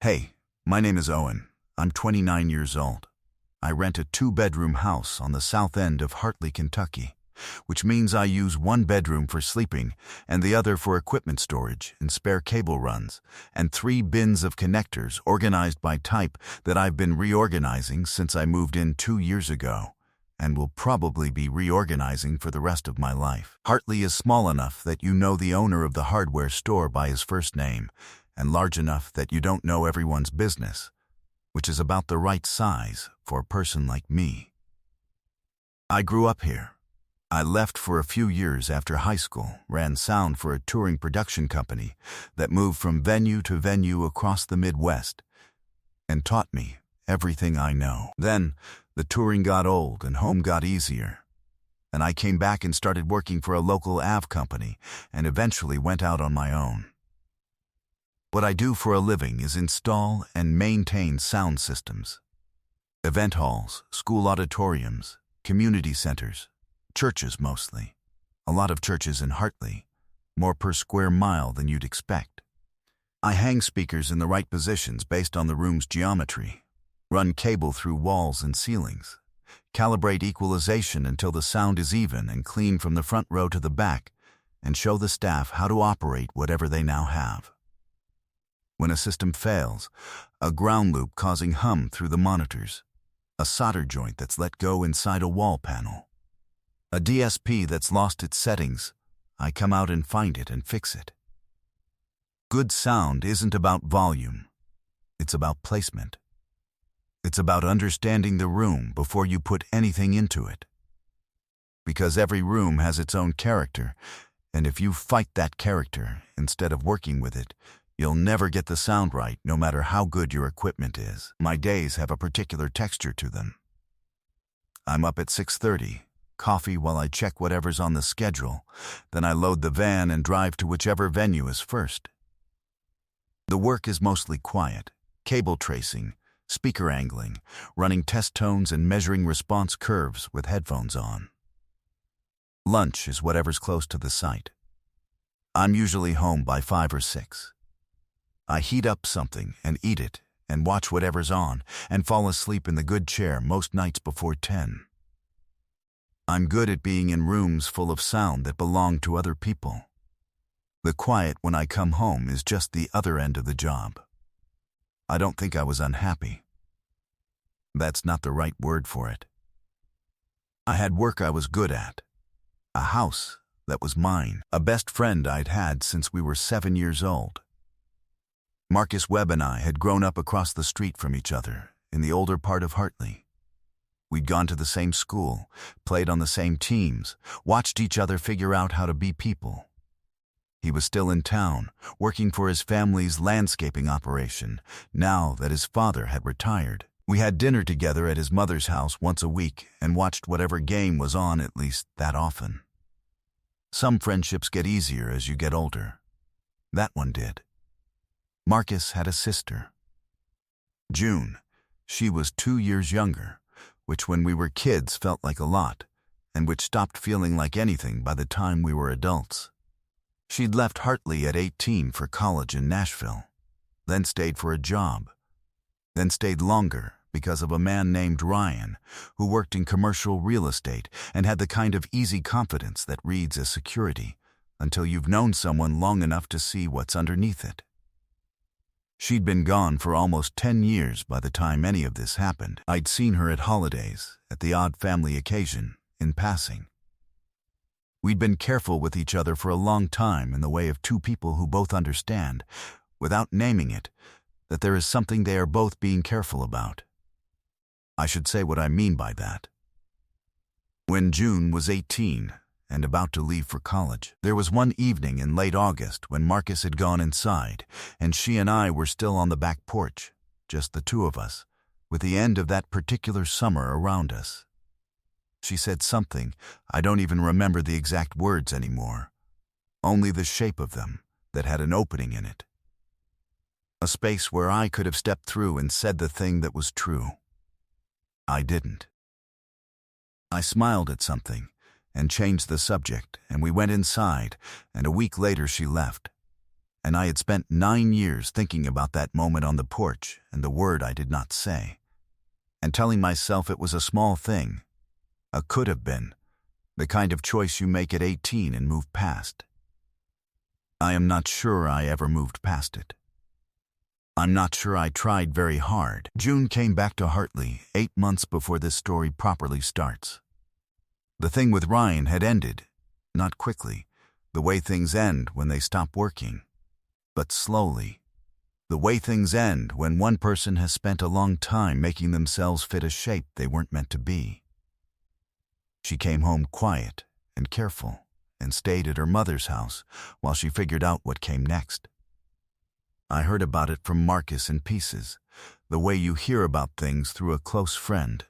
Hey, my name is Owen. I'm 29 years old. I rent a two-bedroom house on the south end of Hartley, Kentucky, which means I use one bedroom for sleeping and the other for equipment storage and spare cable runs, and 3 bins of connectors organized by type that I've been reorganizing since I moved in 2 years ago, and will probably be reorganizing for the rest of my life. Hartley is small enough that you know the owner of the hardware store by his first name, and large enough that you don't know everyone's business, which is about the right size for a person like me. I grew up here. I left for a few years after high school, ran sound for a touring production company that moved from venue to venue across the Midwest, and taught me everything I know. Then, the touring got old and home got easier, and I came back and started working for a local AV company and eventually went out on my own. What I do for a living is install and maintain sound systems. Event halls, school auditoriums, community centers, churches mostly. A lot of churches in Hartley, more per square mile than you'd expect. I hang speakers in the right positions based on the room's geometry, run cable through walls and ceilings, calibrate equalization until the sound is even and clean from the front row to the back, and show the staff how to operate whatever they now have. When a system fails, a ground loop causing hum through the monitors, a solder joint that's let go inside a wall panel, a DSP that's lost its settings, I come out and find it and fix it. Good sound isn't about volume. It's about placement. It's about understanding the room before you put anything into it. Because every room has its own character, and if you fight that character instead of working with it, you'll never get the sound right no matter how good your equipment is. My days have a particular texture to them. I'm up at 6:30, coffee while I check whatever's on the schedule, then I load the van and drive to whichever venue is first. The work is mostly quiet, cable tracing, speaker angling, running test tones and measuring response curves with headphones on. Lunch is whatever's close to the site. I'm usually home by 5 or 6. I heat up something and eat it and watch whatever's on and fall asleep in the good chair most nights before 10. I'm good at being in rooms full of sound that belong to other people. The quiet when I come home is just the other end of the job. I don't think I was unhappy. That's not the right word for it. I had work I was good at, a house that was mine, a best friend I'd had since we were 7 years old. Marcus Webb and I had grown up across the street from each other in the older part of Hartley. We'd gone to the same school, played on the same teams, watched each other figure out how to be people. He was still in town, working for his family's landscaping operation, now that his father had retired. We had dinner together at his mother's house once a week and watched whatever game was on at least that often. Some friendships get easier as you get older. That one did. Marcus had a sister, June. She was 2 years younger, which when we were kids felt like a lot, and which stopped feeling like anything by the time we were adults. She'd left Hartley at 18 for college in Nashville, then stayed for a job, then stayed longer because of a man named Ryan who worked in commercial real estate and had the kind of easy confidence that reads as security until you've known someone long enough to see what's underneath it. She'd been gone for almost 10 years by the time any of this happened. I'd seen her at holidays, at the odd family occasion, in passing. We'd been careful with each other for a long time in the way of two people who both understand, without naming it, that there is something they are both being careful about. I should say what I mean by that. When June was 18 and about to leave for college, there was one evening in late August when Marcus had gone inside, and she and I were still on the back porch, just the two of us, with the end of that particular summer around us. She said something, I don't even remember the exact words anymore, only the shape of them, that had an opening in it. A space where I could have stepped through and said the thing that was true. I didn't. I smiled at something and changed the subject, and we went inside, and a week later she left. and I had spent 9 years thinking about that moment on the porch and the word I did not say, and telling myself it was a small thing, a could have been, the kind of choice you make at 18 and move past. I am not sure I ever moved past it. I'm not sure I tried very hard. June came back to Hartley 8 months before this story properly starts. The thing with Ryan had ended, not quickly, the way things end when they stop working, but slowly. The way things end when one person has spent a long time making themselves fit a shape they weren't meant to be. She came home quiet and careful and stayed at her mother's house while she figured out what came next. I heard about it from Marcus in pieces, the way you hear about things through a close friend,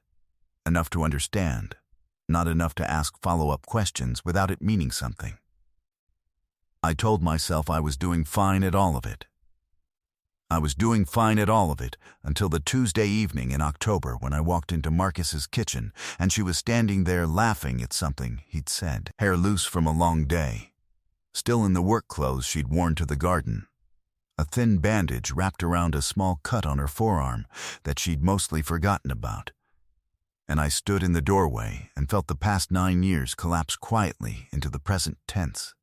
enough to understand, not enough to ask follow-up questions without it meaning something. I told myself I was doing fine at all of it. I was doing fine at all of it until the Tuesday evening in October when I walked into Marcus's kitchen and she was standing there laughing at something he'd said, hair loose from a long day, still in the work clothes she'd worn to the garden, a thin bandage wrapped around a small cut on her forearm that she'd mostly forgotten about. And I stood in the doorway and felt the past 9 years collapse quietly into the present tense.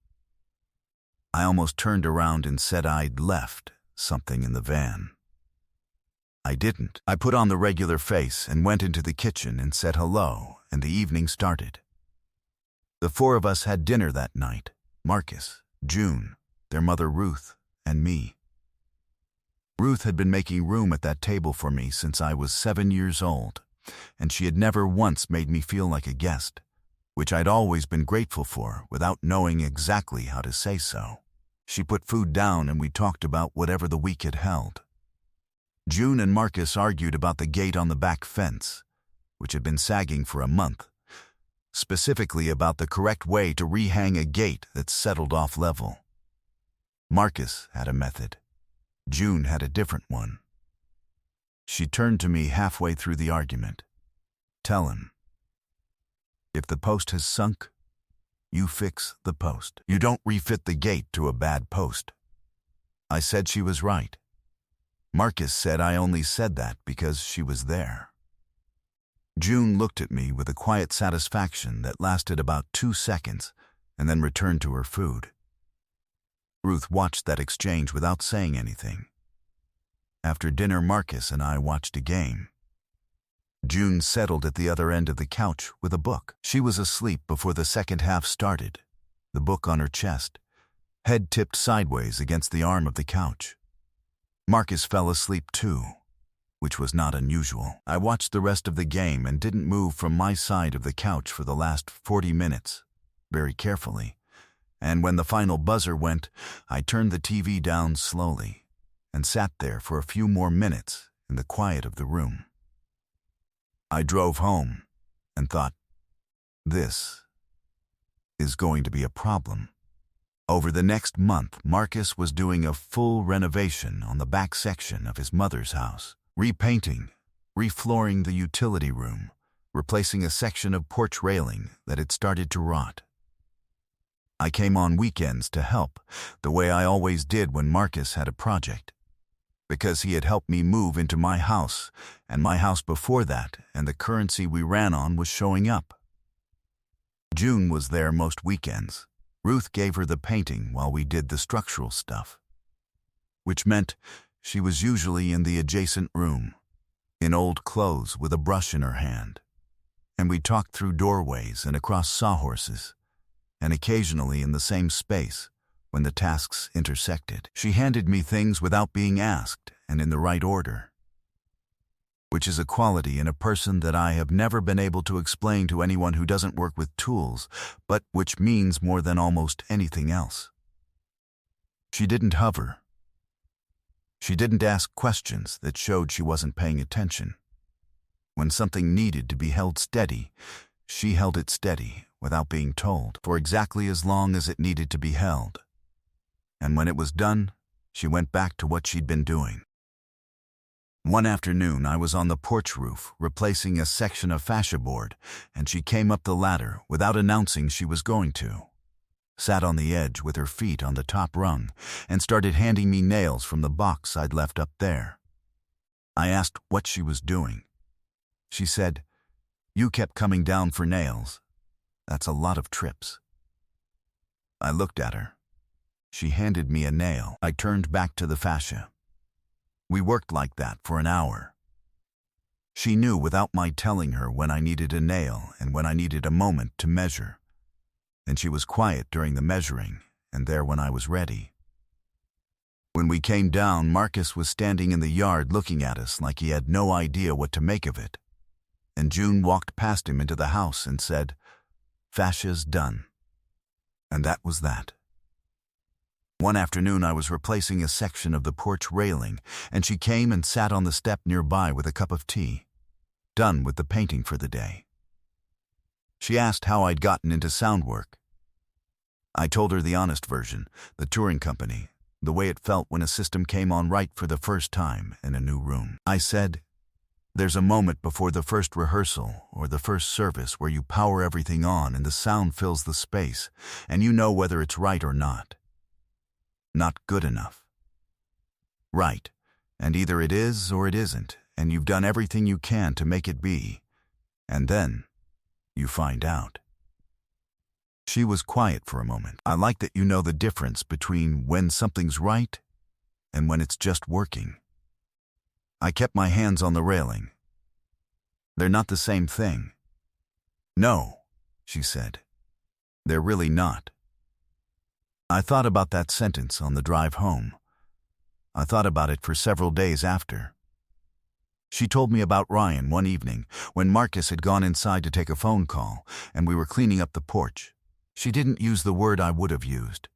I almost turned around and said I'd left something in the van. I didn't. I put on the regular face and went into the kitchen and said hello, and the evening started. The 4 of us had dinner that night: Marcus, June, their mother Ruth, and me. Ruth had been making room at that table for me since I was 7 years old, and she had never once made me feel like a guest, which I'd always been grateful for without knowing exactly how to say so. She put food down and we talked about whatever the week had held. June and Marcus argued about the gate on the back fence, which had been sagging for a month, specifically about the correct way to rehang a gate that settled off level. Marcus had a method. June had a different one. She turned to me halfway through the argument. Tell him, if the post has sunk, you fix the post. You don't refit the gate to a bad post. I said she was right. Marcus said I only said that because she was there. June looked at me with a quiet satisfaction that lasted about 2 seconds and then returned to her food. Ruth watched that exchange without saying anything. After dinner, Marcus and I watched a game. June settled at the other end of the couch with a book. She was asleep before the second half started, the book on her chest, head tipped sideways against the arm of the couch. Marcus fell asleep too, which was not unusual. I watched the rest of the game and didn't move from my side of the couch for the last 40 minutes, very carefully, and when the final buzzer went, I turned the TV down slowly and sat there for a few more minutes in the quiet of the room. I drove home and thought, this is going to be a problem. Over the next month, Marcus was doing a full renovation on the back section of his mother's house, repainting, reflooring the utility room, replacing a section of porch railing that had started to rot. I came on weekends to help, the way I always did when Marcus had a project, because he had helped me move into my house, and my house before that, and the currency we ran on was showing up. June was there most weekends. Ruth gave her the painting while we did the structural stuff, which meant she was usually in the adjacent room, in old clothes with a brush in her hand, and we talked through doorways and across sawhorses, and occasionally in the same space when the tasks intersected. She handed me things without being asked and in the right order, which is a quality in a person that I have never been able to explain to anyone who doesn't work with tools, but which means more than almost anything else. She didn't hover. She didn't ask questions that showed she wasn't paying attention. When something needed to be held steady, she held it steady without being told, for exactly as long as it needed to be held. And when it was done, she went back to what she'd been doing. One afternoon, I was on the porch roof replacing a section of fascia board, and she came up the ladder without announcing she was going to. sat on the edge with her feet on the top rung, and started handing me nails from the box I'd left up there. I asked what she was doing. She said, "You kept coming down for nails. That's a lot of trips." I looked at her. She handed me a nail. I turned back to the fascia. We worked like that for an hour. She knew without my telling her when I needed a nail and when I needed a moment to measure. And she was quiet during the measuring and there when I was ready. When we came down, Marcus was standing in the yard looking at us like he had no idea what to make of it. And June walked past him into the house and said, "Fascia's done." And that was that. One afternoon I was replacing a section of the porch railing, and she came and sat on the step nearby with a cup of tea, done with the painting for the day. She asked how I'd gotten into sound work. I told her the honest version, the touring company, the way it felt when a system came on right for the first time in a new room. I said, "There's a moment before the first rehearsal or the first service where you power everything on and the sound fills the space, and you know whether it's right or not. Not good enough. Right, and either it is or it isn't, and you've done everything you can to make it be, and then you find out." She was quiet for a moment. "I like that you know the difference between when something's right and when it's just working." I kept my hands on the railing. "They're not the same thing." "No," she said. "They're really not." I thought about that sentence on the drive home. I thought about it for several days after. She told me about Ryan one evening when Marcus had gone inside to take a phone call and we were cleaning up the porch. She didn't use the word I would have used.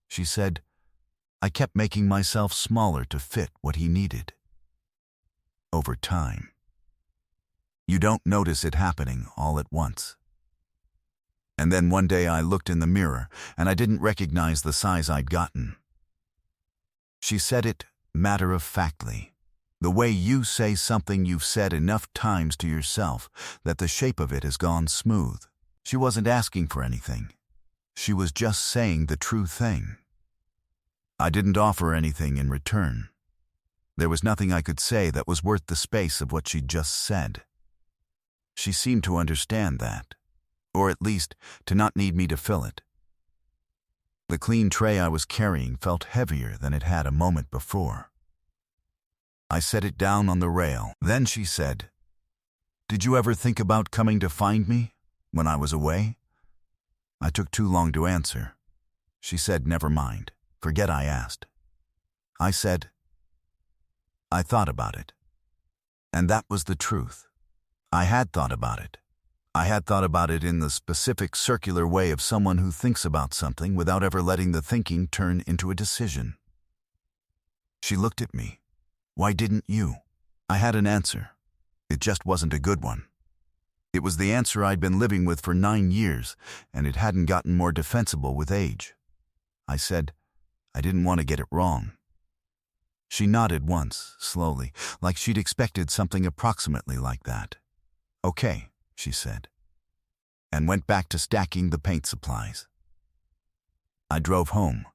She said, "I kept making myself smaller to fit what he needed." Over time. You don't notice it happening all at once. And then one day I looked in the mirror and I didn't recognize the size I'd gotten. She said it matter-of-factly, the way you say something you've said enough times to yourself that the shape of it has gone smooth. She wasn't asking for anything. She was just saying the true thing. I didn't offer anything in return. There was nothing I could say that was worth the space of what she'd just said. She seemed to understand that, or at least to not need me to fill it. The clean tray I was carrying felt heavier than it had a moment before. I set it down on the rail. Then she said, "Did you ever think about coming to find me when I was away?" I took too long to answer. She said, "Never mind. Forget I asked." I said, "I thought about it." And that was the truth. I had thought about it. I had thought about it in the specific circular way of someone who thinks about something without ever letting the thinking turn into a decision. She looked at me. "Why didn't you?" I had an answer. It just wasn't a good one. It was the answer I'd been living with for 9 years, and it hadn't gotten more defensible with age. I said, I didn't want to get it wrong. She nodded once, slowly, like she'd expected something approximately like that. "Okay," she said, and went back to stacking the paint supplies. I drove home.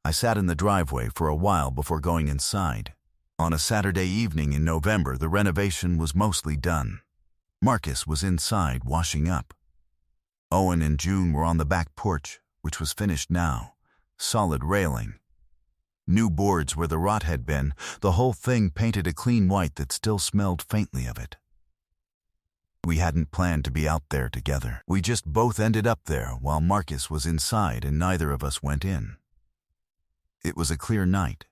I sat in the driveway for a while before going inside. On a Saturday evening in November, the renovation was mostly done. Marcus was inside washing up. Owen and June were on the back porch, which was finished now, solid railing. New boards where the rot had been, the whole thing painted a clean white that still smelled faintly of it. We hadn't planned to be out there together. We just both ended up there while Marcus was inside and neither of us went in. It was a clear night.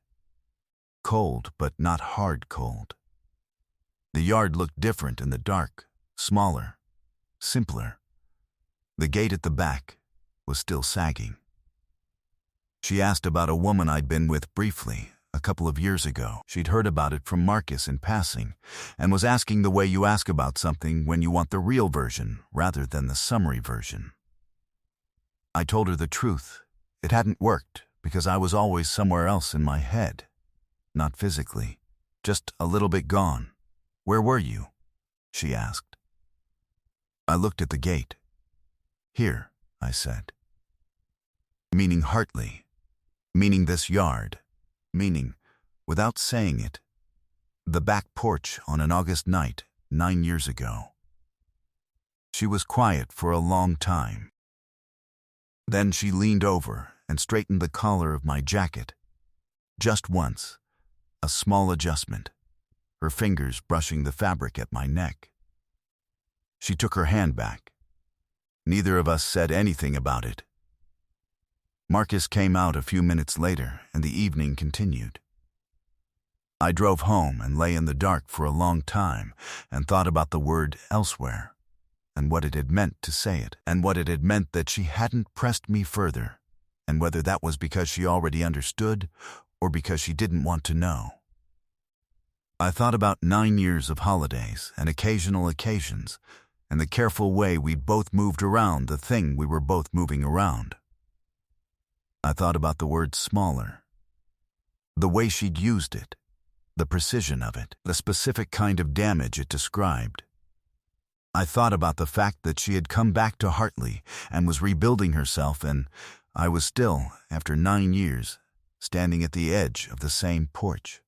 Cold, but not hard cold. The yard looked different in the dark, smaller, simpler. The gate at the back was still sagging. She asked about a woman I'd been with briefly, a couple of years ago. She'd heard about it from Marcus in passing, and was asking the way you ask about something when you want the real version rather than the summary version. I told her the truth. It hadn't worked because I was always somewhere else in my head. Not physically, just a little bit gone. "Where were you?" she asked. I looked at the gate. "Here," I said. meaning Hartley, meaning this yard, meaning, without saying it, the back porch on an August night 9 years ago. She was quiet for a long time. Then she leaned over and straightened the collar of my jacket. Just once, a small adjustment, her fingers brushing the fabric at my neck. She took her hand back. Neither of us said anything about it. Marcus came out a few minutes later, and the evening continued. I drove home and lay in the dark for a long time and thought about the word elsewhere, and what it had meant to say it, and what it had meant that she hadn't pressed me further, and whether that was because she already understood or because she didn't want to know. I thought about 9 years of holidays and occasional occasions, and the careful way we'd both moved around the thing we were both moving around. I thought about the word smaller, the way she'd used it, the precision of it, the specific kind of damage it described. I thought about the fact that she had come back to Hartley and was rebuilding herself, and I was still, after 9 years, standing at the edge of the same porch.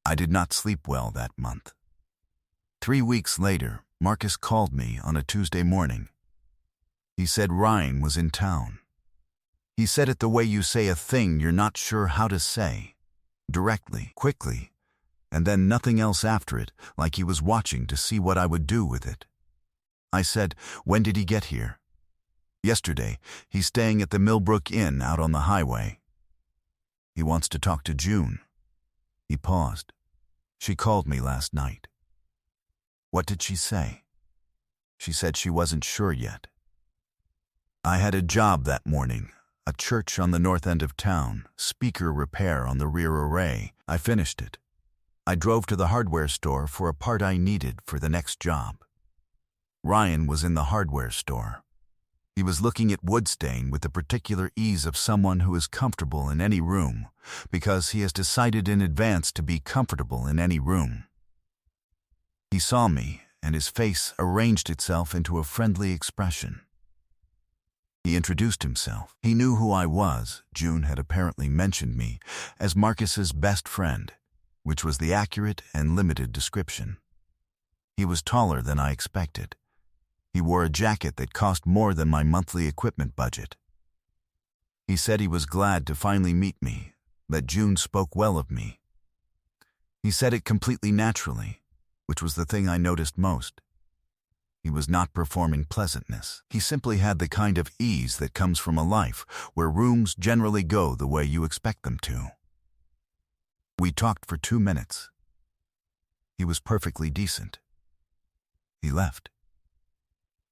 I did not sleep well that month. 3 weeks later, Marcus called me on a Tuesday morning. He said Ryan was in town. He said it the way you say a thing you're not sure how to say, directly, quickly, and then nothing else after it, like he was watching to see what I would do with it. I said, "When did he get here?" "Yesterday. He's staying at the Millbrook Inn out on the highway." "He wants to talk to June." He paused. "She called me last night." "What did she say?" "She said she wasn't sure yet." I had a job that morning, a church on the north end of town, speaker repair on the rear array. I finished it. I drove to the hardware store for a part I needed for the next job. Ryan was in the hardware store. He was looking at wood stain with the particular ease of someone who is comfortable in any room, because he has decided in advance to be comfortable in any room. He saw me, and his face arranged itself into a friendly expression. He introduced himself. He knew who I was. June had apparently mentioned me as Marcus's best friend, which was the accurate and limited description. He was taller than I expected. He wore a jacket that cost more than my monthly equipment budget. He said he was glad to finally meet me, that June spoke well of me. He said it completely naturally, which was the thing I noticed most. He was not performing pleasantness. He simply had the kind of ease that comes from a life where rooms generally go the way you expect them to. We talked for 2 minutes. He was perfectly decent. He left.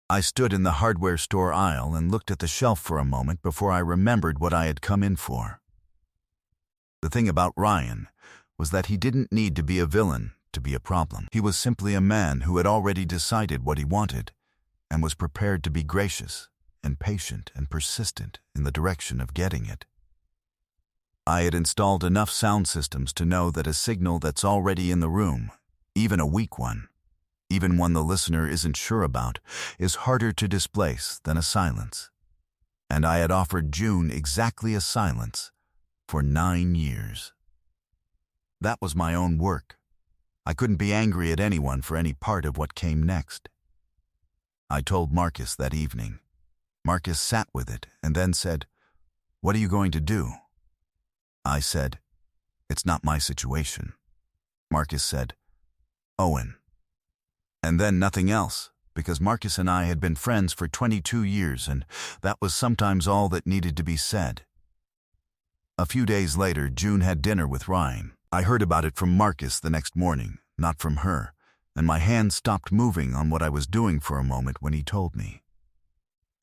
I stood in the hardware store aisle and looked at the shelf for a moment before I remembered what I had come in for. The thing about Ryan was that he didn't need to be a villain to be a problem. He was simply a man who had already decided what he wanted and was prepared to be gracious and patient and persistent in the direction of getting it. I had installed enough sound systems to know that a signal that's already in the room, even a weak one, even one the listener isn't sure about, is harder to displace than a silence. And I had offered June exactly a silence for 9 years. That was my own work. I couldn't be angry at anyone for any part of what came next. I told Marcus that evening. Marcus sat with it and then said, "What are you going to do?" I said, "It's not my situation." Marcus said, "Owen." And then nothing else, because Marcus and I had been friends for 22 years, and that was sometimes all that needed to be said. A few days later, June had dinner with Ryan. I heard about it from Marcus the next morning, not from her, and my hand stopped moving on what I was doing for a moment when he told me.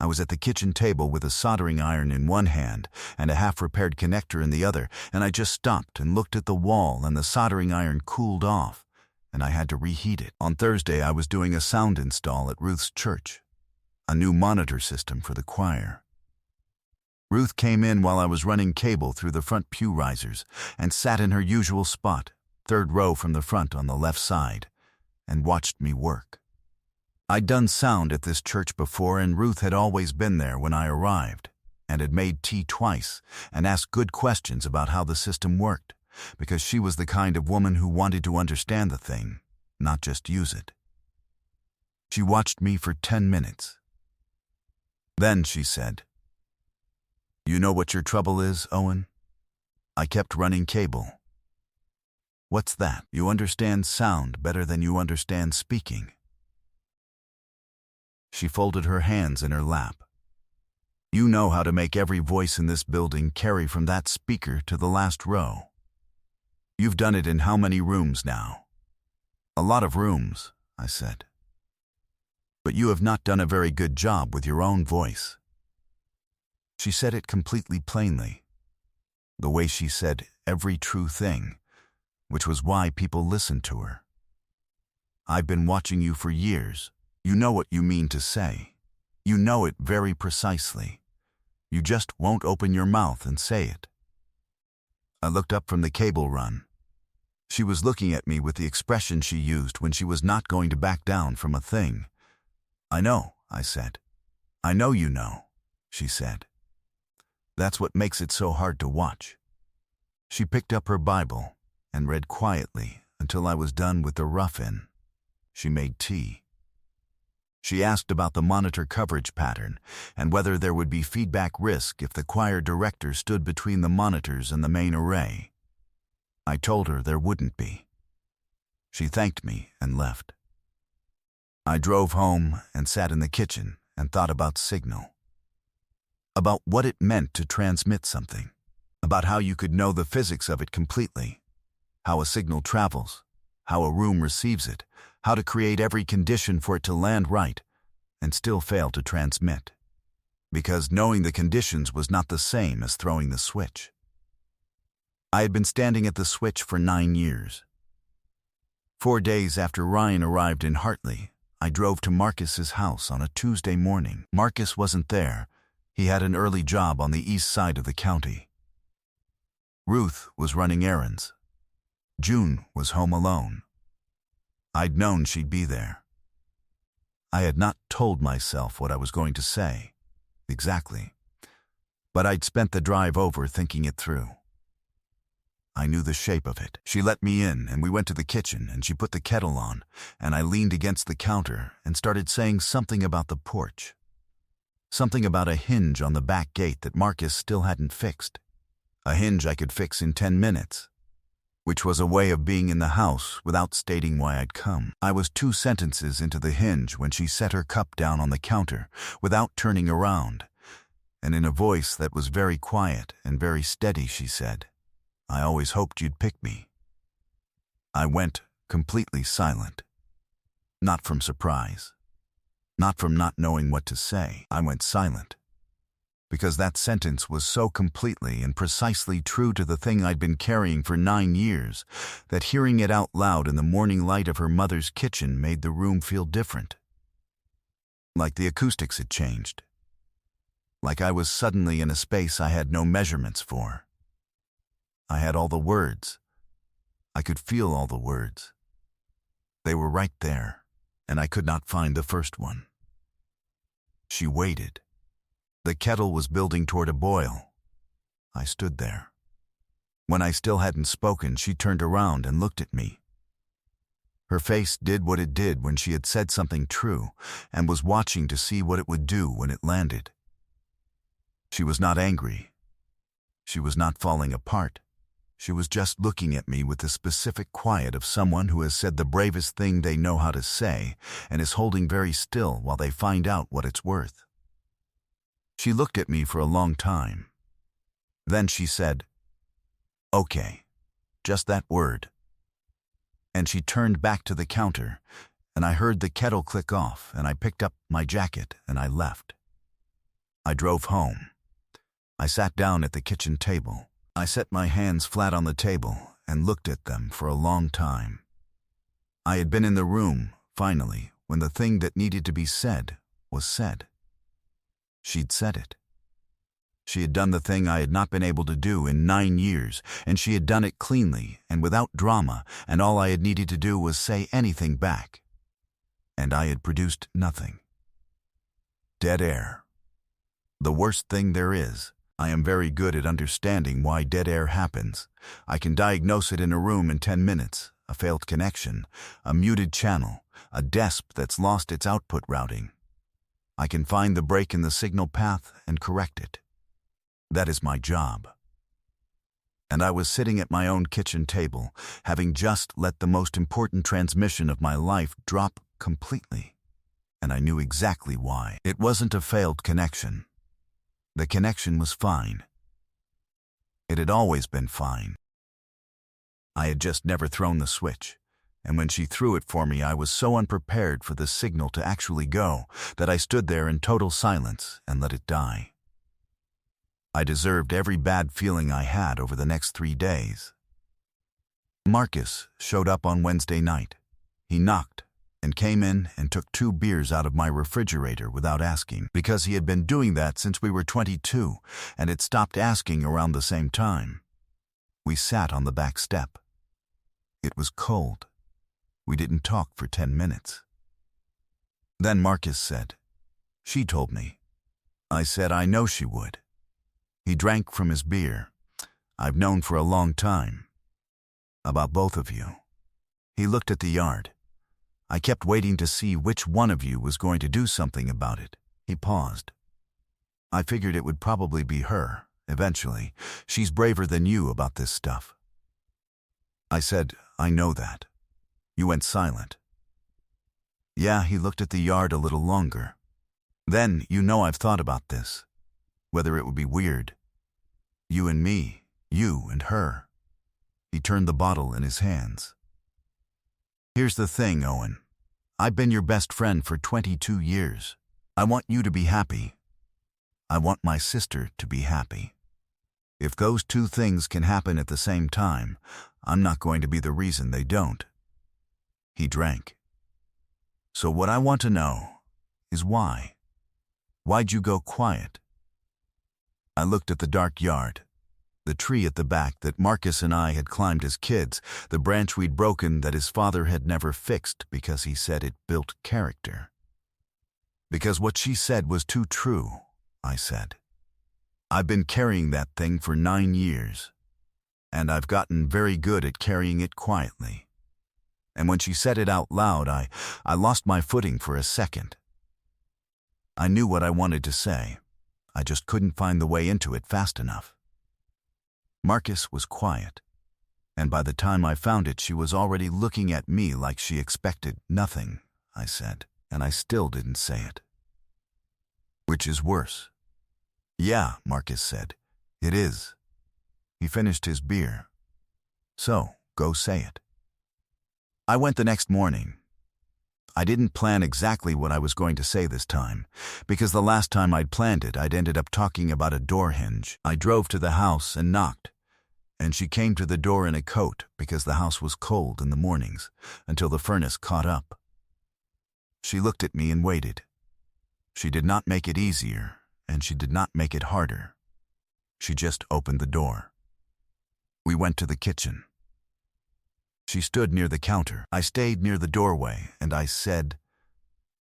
I was at the kitchen table with a soldering iron in one hand and a half-repaired connector in the other, and I just stopped and looked at the wall, and the soldering iron cooled off, and I had to reheat it. On Thursday, I was doing a sound install at Ruth's church, a new monitor system for the choir. Ruth came in while I was running cable through the front pew risers and sat in her usual spot, 3rd row from the front on the left side, and watched me work. I'd done sound at this church before, and Ruth had always been there when I arrived. and had made tea twice and asked good questions about how the system worked, because she was the kind of woman who wanted to understand the thing, not just use it. She watched me for 10 minutes. Then she said, "You know what your trouble is, Owen? I kept running cable." "What's that?" "You understand sound better than you understand speaking." She folded her hands in her lap. "You know how to make every voice in this building carry from that speaker to the last row. You've done it in how many rooms now?" "A lot of rooms," I said. "But you have not done a very good job with your own voice." She said it completely plainly, the way she said every true thing, which was why people listened to her. "I've been watching you for years. You know what you mean to say. You know it very precisely. You just won't open your mouth and say it." I looked up from the cable run. She was looking at me with the expression she used when she was not going to back down from a thing. "I know," I said. "I know you know," she said. "That's what makes it so hard to watch." She picked up her Bible and read quietly until I was done with the rough-in. She made tea. She asked about the monitor coverage pattern and whether there would be feedback risk if the choir director stood between the monitors and the main array. I told her there wouldn't be. She thanked me and left. I drove home and sat in the kitchen and thought about signal. About what it meant to transmit something. About how you could know the physics of it completely. How a signal travels. How a room receives it. How to create every condition for it to land right and still fail to transmit. Because knowing the conditions was not the same as throwing the switch. I had been standing at the switch for 9 years. 4 days after Ryan arrived in Hartley, I drove to Marcus's house on a Tuesday morning. Marcus wasn't there. He had an early job on the east side of the county. Ruth was running errands. June was home alone. I'd known she'd be there. I had not told myself what I was going to say, exactly, but I'd spent the drive over thinking it through. I knew the shape of it. She let me in, and we went to the kitchen, and she put the kettle on, and I leaned against the counter and started saying something about the porch. Something about a hinge on the back gate that Marcus still hadn't fixed. A hinge I could fix in 10 minutes. Which was a way of being in the house without stating why I'd come. I was 2 sentences into the hinge when she set her cup down on the counter without turning around, and in a voice that was very quiet and very steady she said, "I always hoped you'd pick me." I went completely silent. Not from surprise. Not from not knowing what to say. I went silent. Because that sentence was so completely and precisely true to the thing I'd been carrying for 9 years that hearing it out loud in the morning light of her mother's kitchen made the room feel different. Like the acoustics had changed. Like I was suddenly in a space I had no measurements for. I had all the words. I could feel all the words. They were right there, and I could not find the first one. She waited. The kettle was building toward a boil. I stood there. When I still hadn't spoken, she turned around and looked at me. Her face did what it did when she had said something true and was watching to see what it would do when it landed. She was not angry. She was not falling apart. She was just looking at me with the specific quiet of someone who has said the bravest thing they know how to say and is holding very still while they find out what it's worth. She looked at me for a long time. Then she said, "Okay, just that word." And she turned back to the counter, and I heard the kettle click off, and I picked up my jacket and I left. I drove home. I sat down at the kitchen table. I set my hands flat on the table and looked at them for a long time. I had been in the room, finally, when the thing that needed to be said was said. She'd said it. She had done the thing I had not been able to do in 9 years, and she had done it cleanly and without drama, and all I had needed to do was say anything back. And I had produced nothing. Dead air. The worst thing there is. I am very good at understanding why dead air happens. I can diagnose it in a room in 10 minutes. A failed connection, a muted channel, a DESP that's lost its output routing. I can find the break in the signal path and correct it. That is my job. And I was sitting at my own kitchen table, having just let the most important transmission of my life drop completely. And I knew exactly why. It wasn't a failed connection. The connection was fine. It had always been fine. I had just never thrown the switch, and when she threw it for me, I was so unprepared for the signal to actually go that I stood there in total silence and let it die. I deserved every bad feeling I had over the next 3 days. Marcus showed up on Wednesday night. He knocked and came in and took 2 beers out of my refrigerator without asking, because he had been doing that since we were 22 and had stopped asking around the same time. We sat on the back step. It was cold. We didn't talk for 10 minutes. Then Marcus said, "She told me." I said, "I know she would." He drank from his beer. "I've known for a long time. About both of you." He looked at the yard. "I kept waiting to see which one of you was going to do something about it." He paused. "I figured it would probably be her, eventually. She's braver than you about this stuff." I said, "I know that." You went silent. Yeah, he looked at the yard a little longer. "Then, you know I've thought about this. Whether it would be weird. You and me, you and her." He turned the bottle in his hands. "Here's the thing, Owen. I've been your best friend for 22 years. I want you to be happy. I want my sister to be happy. If those 2 things can happen at the same time, I'm not going to be the reason they don't." He drank. "So what I want to know is why. Why'd you go quiet?" I looked at the dark yard. The tree at the back that Marcus and I had climbed as kids, the branch we'd broken that his father had never fixed because he said it built character. "Because what she said was too true," I said. "I've been carrying that thing for 9 years, and I've gotten very good at carrying it quietly. And when she said it out loud, I lost my footing for a second. I knew what I wanted to say. I just couldn't find the way into it fast enough." Marcus was quiet, and by the time I found it, she was already looking at me like she expected nothing, I said, and I still didn't say it. "Which is worse?" "Yeah," Marcus said, "it is." He finished his beer. "So, go say it." I went the next morning. I didn't plan exactly what I was going to say this time, because the last time I'd planned it, I'd ended up talking about a door hinge. I drove to the house and knocked, and she came to the door in a coat because the house was cold in the mornings, until the furnace caught up. She looked at me and waited. She did not make it easier, and she did not make it harder. She just opened the door. We went to the kitchen. She stood near the counter. I stayed near the doorway, and I said,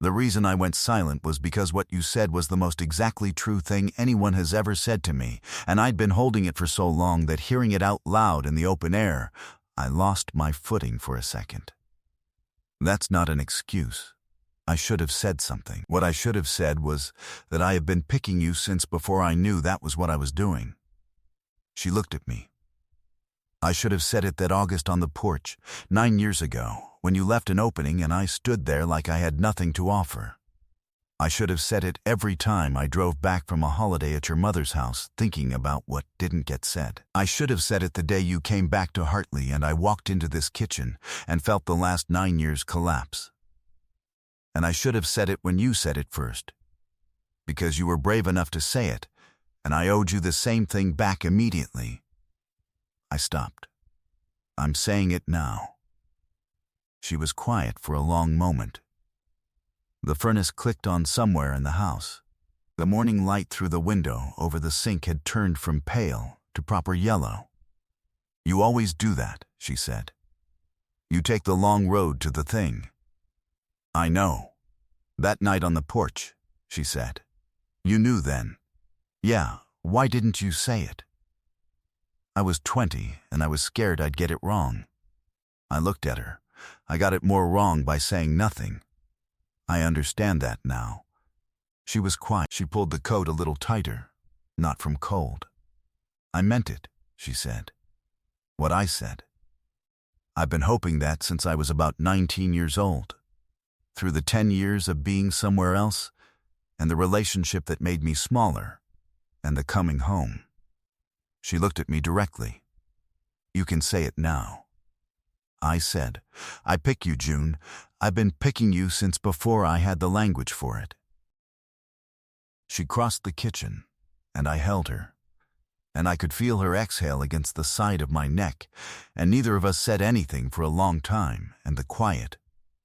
"The reason I went silent was because what you said was the most exactly true thing anyone has ever said to me, and I'd been holding it for so long that hearing it out loud in the open air, I lost my footing for a second. That's not an excuse. I should have said something. What I should have said was that I have been picking you since before I knew that was what I was doing." She looked at me. "I should have said it that August on the porch, 9 years ago, when you left an opening and I stood there like I had nothing to offer. I should have said it every time I drove back from a holiday at your mother's house thinking about what didn't get said. I should have said it the day you came back to Hartley and I walked into this kitchen and felt the last 9 years collapse. And I should have said it when you said it first, because you were brave enough to say it, and I owed you the same thing back immediately." I stopped. "I'm saying it now." She was quiet for a long moment. The furnace clicked on somewhere in the house. The morning light through the window over the sink had turned from pale to proper yellow. "You always do that," she said. "You take the long road to the thing." "I know. That night on the porch," she said. "You knew then. Yeah, why didn't you say it? I was 20, and I was scared I'd get it wrong. I looked at her. I got it more wrong by saying nothing. I understand that now. She was quiet. She pulled the coat a little tighter, not from cold. I meant it, she said. What I said. I've been hoping that since I was about 19 years old. Through the 10 years of being somewhere else, and the relationship that made me smaller, and the coming home. She looked at me directly. You can say it now. I said, I pick you, June. I've been picking you since before I had the language for it. She crossed the kitchen, and I held her. And I could feel her exhale against the side of my neck, and neither of us said anything for a long time, and the quiet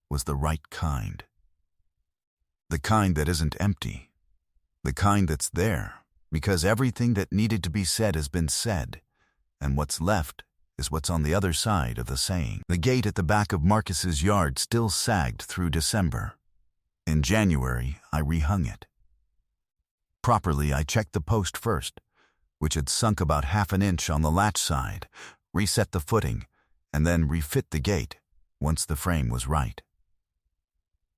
was the right kind. The kind that isn't empty. The kind that's there, because everything that needed to be said has been said, and what's left is what's on the other side of the saying. The gate at the back of Marcus's yard still sagged through December. In January, I rehung it. Properly, I checked the post first, which had sunk about half an inch on the latch side, reset the footing, and then refit the gate once the frame was right.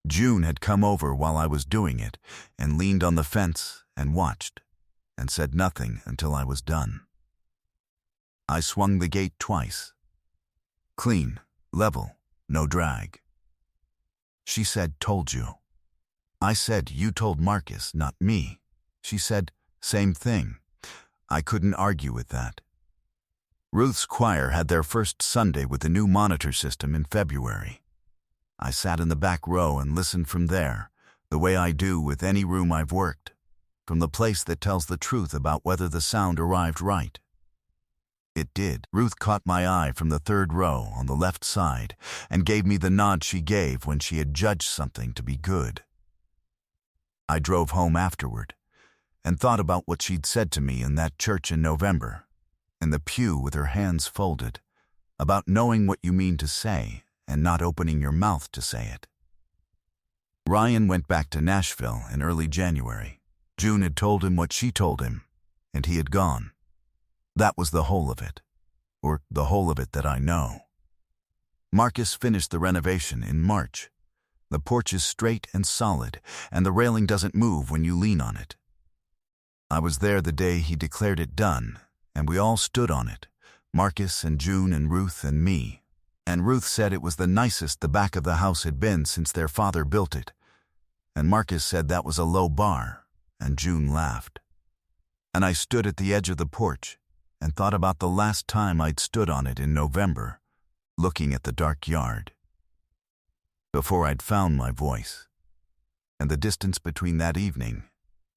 June had come over while I was doing it and leaned on the fence and watched and said nothing until I was done. I swung the gate twice. Clean, level, no drag. She said, told you. I said, you told Marcus, not me. She said, same thing. I couldn't argue with that. Ruth's choir had their first Sunday with the new monitor system in February. I sat in the back row and listened from there, the way I do with any room I've worked, from the place that tells the truth about whether the sound arrived right. It did. Ruth caught my eye from the third row on the left side and gave me the nod she gave when she had judged something to be good. I drove home afterward and thought about what she'd said to me in that church in November, in the pew with her hands folded, about knowing what you mean to say and not opening your mouth to say it. Ryan went back to Nashville in early January. June had told him what she told him, and he had gone. That was the whole of it, or the whole of it that I know. Marcus finished the renovation in March. The porch is straight and solid, and the railing doesn't move when you lean on it. I was there the day he declared it done, and we all stood on it, Marcus and June and Ruth and me. And Ruth said it was the nicest the back of the house had been since their father built it. And Marcus said that was a low bar, and June laughed. And I stood at the edge of the porch and thought about the last time I'd stood on it in November, looking at the dark yard. Before I'd found my voice, and the distance between that evening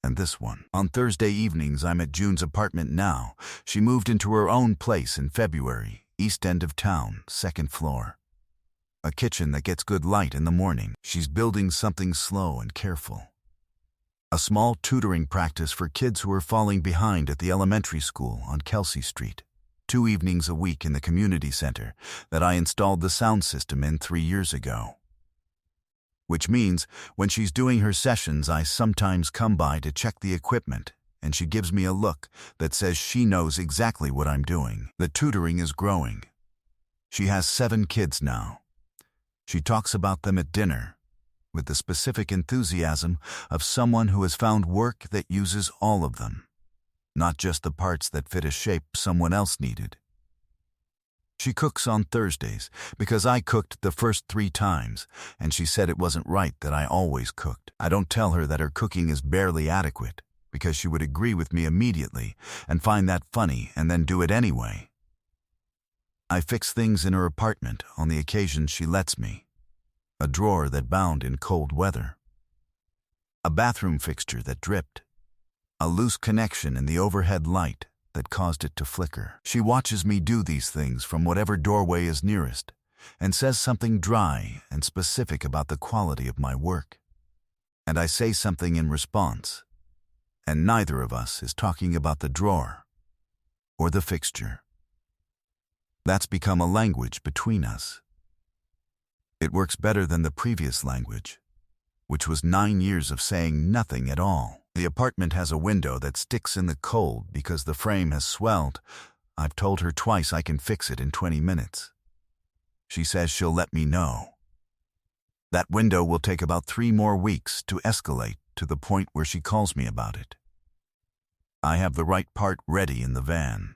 and this one. On Thursday evenings, I'm at June's apartment now. She moved into her own place in February, east end of town, second floor. A kitchen that gets good light in the morning. She's building something slow and careful. A small tutoring practice for kids who are falling behind at the elementary school on Kelsey Street. 2 evenings a week in the community center that I installed the sound system in 3 years ago. Which means when she's doing her sessions, I sometimes come by to check the equipment, and she gives me a look that says she knows exactly what I'm doing. The tutoring is growing. She has 7 kids now. She talks about them at dinner, with the specific enthusiasm of someone who has found work that uses all of them, not just the parts that fit a shape someone else needed. She cooks on Thursdays because I cooked the first 3 times, and she said it wasn't right that I always cooked. I don't tell her that her cooking is barely adequate, because she would agree with me immediately and find that funny and then do it anyway. I fix things in her apartment on the occasions she lets me. A drawer that bound in cold weather. A bathroom fixture that dripped. A loose connection in the overhead light that caused it to flicker. She watches me do these things from whatever doorway is nearest and says something dry and specific about the quality of my work. And I say something in response, and neither of us is talking about the drawer or the fixture. That's become a language between us. It works better than the previous language, which was 9 years of saying nothing at all. The apartment has a window that sticks in the cold because the frame has swelled. I've told her twice I can fix it in 20 minutes. She says she'll let me know. That window will take about 3 more weeks to escalate to the point where she calls me about it. I have the right part ready in the van.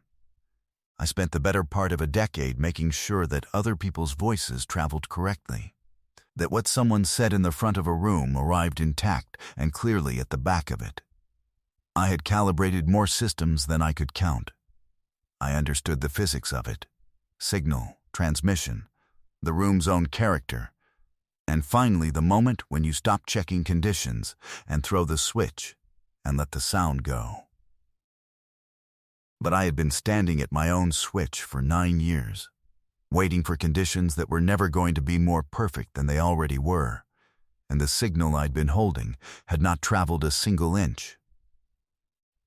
I spent the better part of a decade making sure that other people's voices traveled correctly, that what someone said in the front of a room arrived intact and clearly at the back of it. I had calibrated more systems than I could count. I understood the physics of it, signal, transmission, the room's own character, and finally the moment when you stop checking conditions and throw the switch and let the sound go. But I had been standing at my own switch for 9 years, waiting for conditions that were never going to be more perfect than they already were, and the signal I'd been holding had not traveled a single inch.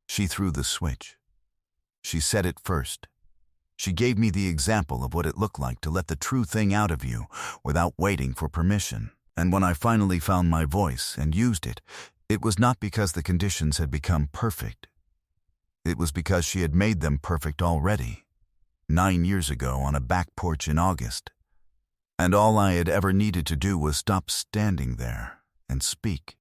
She threw the switch. She said it first. She gave me the example of what it looked like to let the true thing out of you without waiting for permission. And when I finally found my voice and used it, it was not because the conditions had become perfect. It was because she had made them perfect already, 9 years ago on a back porch in August. And all I had ever needed to do was stop standing there and speak.